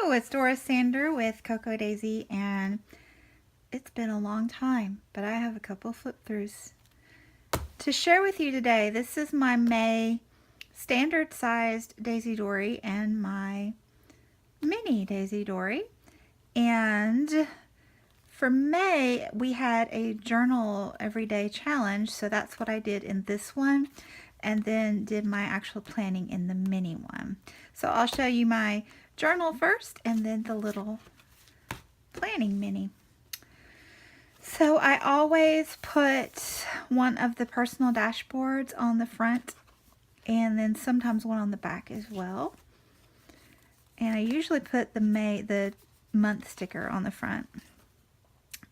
Hello, it's Doris Sander with Cocoa Daisy, and it's been a long time, but I have a couple flip-throughs to share with you today. This is my May standard-sized Daisy Dory and my mini Daisy Dory. And for May, we had a journal everyday challenge, so that's what I did in this one, and then did my actual planning in the mini one. So I'll show you my journal first and then the little planning mini. So I always put one of the personal dashboards on the front and then sometimes one on the back as well. And I usually put the month sticker on the front.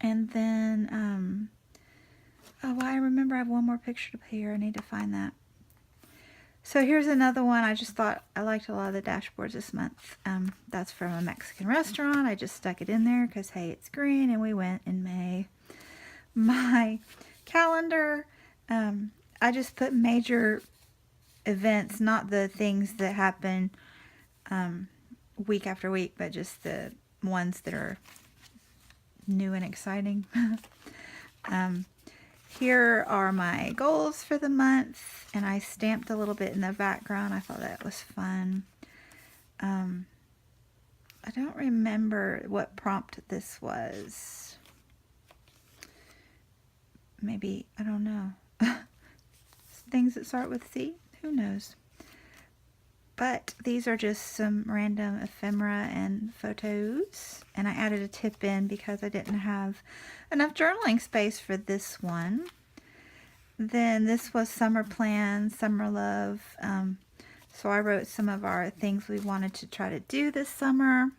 And then, oh, I remember I have one more picture to put here. I need to find that. So here's another one. I just thought I liked a lot of the dashboards this month. That's from a Mexican restaurant. I just stuck it in there because, hey, it's green and we went in May. My calendar, I just put major events, not the things that happen week after week, but just the ones that are new and exciting. Here are my goals for the month, and I stamped a little bit in the background. I thought that was fun. I don't remember what prompt this was. Maybe, I don't know. Things that start with C? Who knows? But these are just some random ephemera and photos. And I added a tip in because I didn't have enough journaling space for this one. Then this was summer plans, summer love. So I wrote some of our things we wanted to try to do this summer,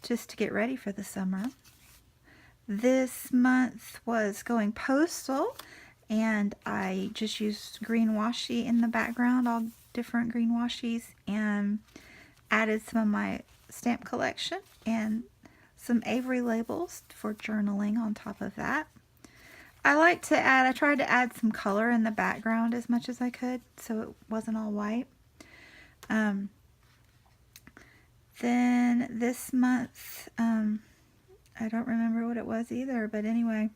just to get ready for the summer. This month was going postal, and I just used green washi in the background, all different green washies, and added some of my stamp collection and some Avery labels for journaling on top of that. I tried to add some color in the background as much as I could so it wasn't all white. Then this month, I don't remember what it was either, but anyway,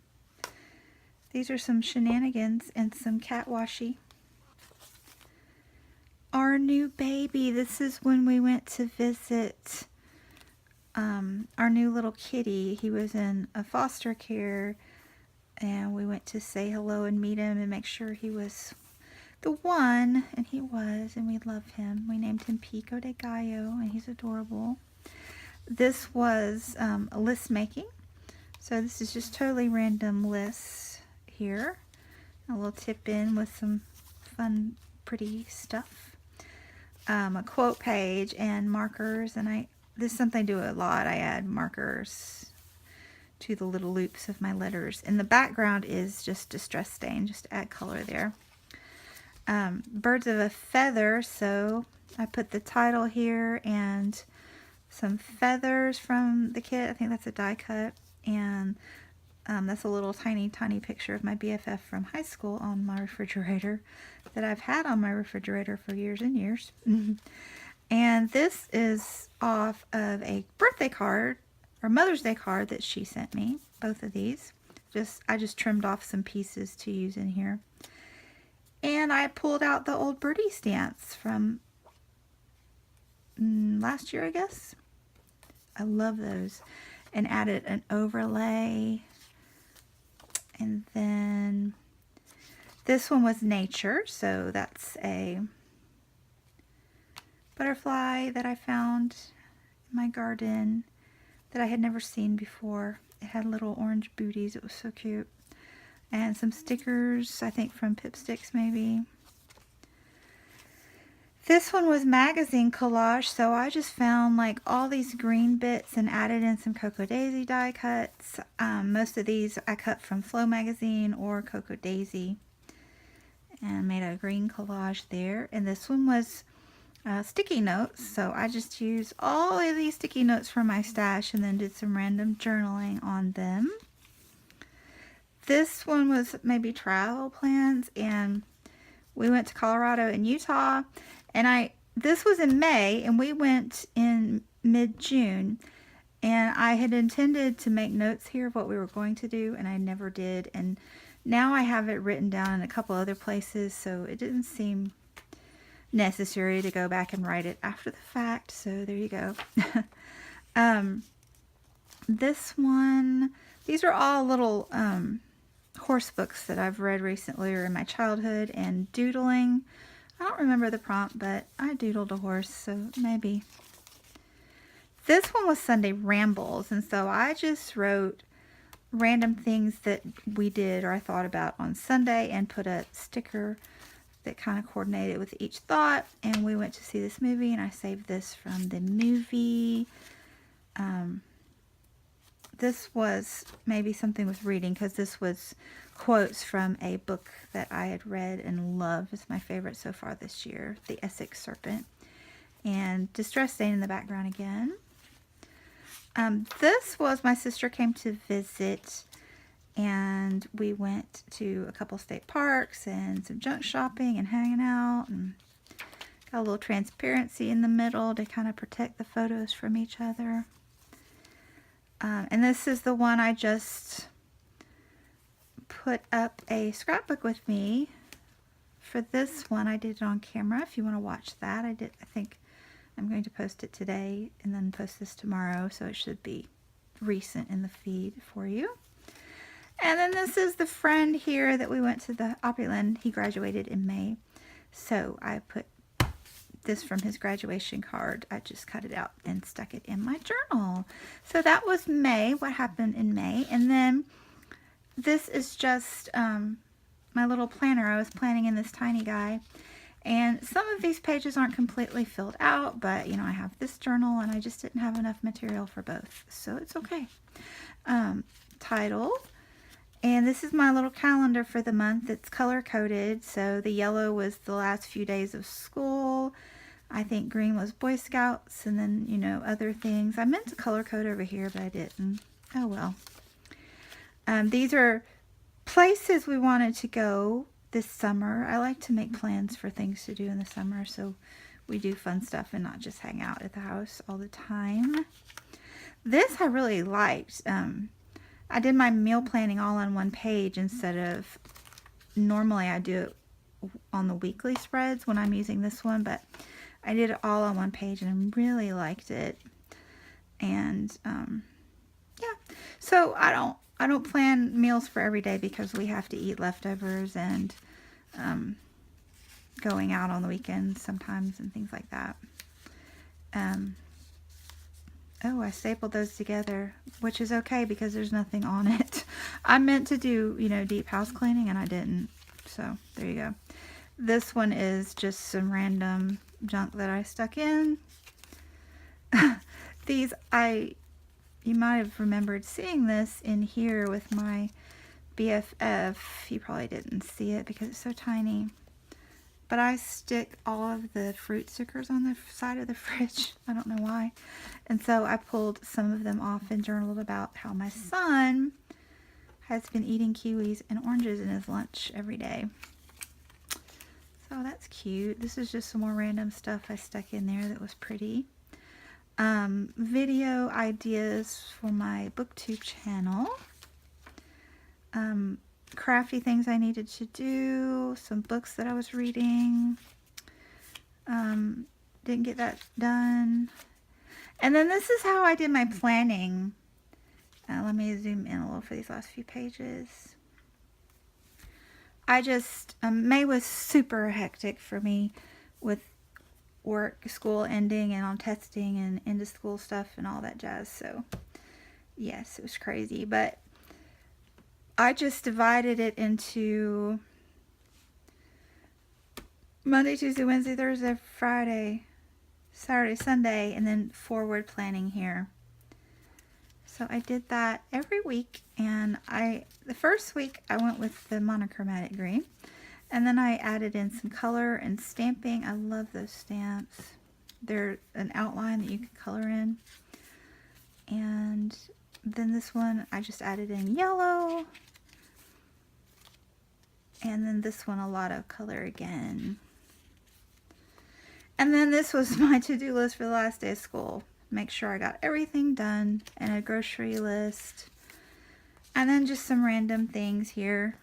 these are some shenanigans and some cat washi. Our new baby, this is when we went to visit our new little kitty. He was in a foster care, and we went to say hello and meet him and make sure he was the one, and he was, and we love him. We named him Pico de Gallo, and he's adorable. This was a list making, so this is just totally random lists here. A little tip in with some fun, pretty stuff. A quote page and markers, and this is something I do a lot. I add markers to the little loops of my letters. And the background is just distress stain, just to add color there. Birds of a feather, so I put the title here and some feathers from the kit. I think that's a die cut. And that's a little tiny picture of my BFF from high school on my refrigerator that I've had on my refrigerator for years and years. And this is off of a birthday card or Mother's Day card that she sent me. Both of these. I just trimmed off some pieces to use in here. And I pulled out the old birdie stamps from last year, I guess. I love those. And added an overlay. And then this one was nature, so that's a butterfly that I found in my garden that I had never seen before. It had little orange booties. It was so cute. And some stickers, I think from Pipsticks maybe. This one was magazine collage, so I just found like all these green bits and added in some Cocoa Daisy die cuts. Most of these I cut from Flow magazine or Cocoa Daisy and made a green collage there. And this one was sticky notes, so I just used all of these sticky notes from my stash and then did some random journaling on them. This one was maybe travel plans, and we went to Colorado and Utah, and this was in May, and we went in mid-June. And I had intended to make notes here of what we were going to do, and I never did. And now I have it written down in a couple other places, so it didn't seem necessary to go back and write it after the fact. So there you go. This one, these are all little horse books that I've read recently or in my childhood, and doodling. I don't remember the prompt, but I doodled a horse, so maybe. This one was Sunday Rambles, and so I just wrote random things that we did or I thought about on Sunday and put a sticker that kind of coordinated with each thought. And we went to see this movie, and I saved this from the movie. This was maybe something with reading, because this was quotes from a book that I had read and loved. It's my favorite so far this year, The Essex Serpent. And Distress Stain in the background again. This was my sister came to visit, and we went to a couple state parks and some junk shopping and hanging out, and got a little transparency in the middle to kind of protect the photos from each other. And this is the one I just put up a scrapbook with me. For this one, I did it on camera. If you want to watch that, I think I'm going to post it today and then post this tomorrow, so it should be recent in the feed for you. And then this is the friend here that we went to the Opryland. He graduated in May, so I put this from his graduation card. I just cut it out and stuck it in my journal. So that was May, what happened in May. And then this is just my little planner. I was planning in this tiny guy. And some of these pages aren't completely filled out, but you know, I have this journal and I just didn't have enough material for both, so it's okay. Title, and this is my little calendar for the month. It's color coded, so the yellow was the last few days of school. I think green was Boy Scouts, and then, you know, other things. I meant to color code over here, but I didn't. Oh well. These are places we wanted to go this summer. I like to make plans for things to do in the summer, so we do fun stuff and not just hang out at the house all the time. This I really liked. I did my meal planning all on one page instead of normally I do it on the weekly spreads when I'm using this one, but I did it all on one page and I really liked it. And yeah, so I don't plan meals for every day because we have to eat leftovers and going out on the weekends sometimes and things like that. Oh, I stapled those together, which is okay because there's nothing on it. I meant to do, you know, deep house cleaning and I didn't. So there you go. This one is just some random junk that I stuck in. These, you might have remembered seeing this in here with my BFF. You probably didn't see it because it's so tiny. But I stick all of the fruit stickers on the side of the fridge. I don't know why. And so I pulled some of them off and journaled about how my son has been eating kiwis and oranges in his lunch every day. So that's cute. This is just some more random stuff I stuck in there that was pretty. Video ideas for my BookTube channel. Crafty things I needed to do, some books that I was reading. Didn't get that done. And then this is how I did my planning. Let me zoom in a little for these last few pages. I just, May was super hectic for me with work, school ending, and on testing and into school stuff and all that jazz. So yes, it was crazy, but I just divided it into Monday, Tuesday, Wednesday, Thursday, Friday, Saturday, Sunday, and then forward planning here. So I did that every week, and the first week I went with the monochromatic green, and then I added in some color and stamping. I love those stamps. They're an outline that you can color in. And then this one I just added in yellow. And then this one, a lot of color again. And then this was my to-do list for the last day of school. make sure I got everything done, and a grocery list, and then just some random things here.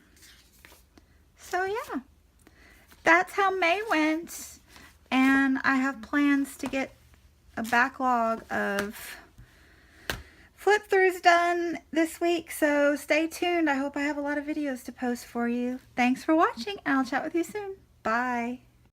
So yeah, that's how May went, and I have plans to get a backlog of flip throughs done this week, so stay tuned. I hope I have a lot of videos to post for you. Thanks for watching, and I'll chat with you soon. Bye.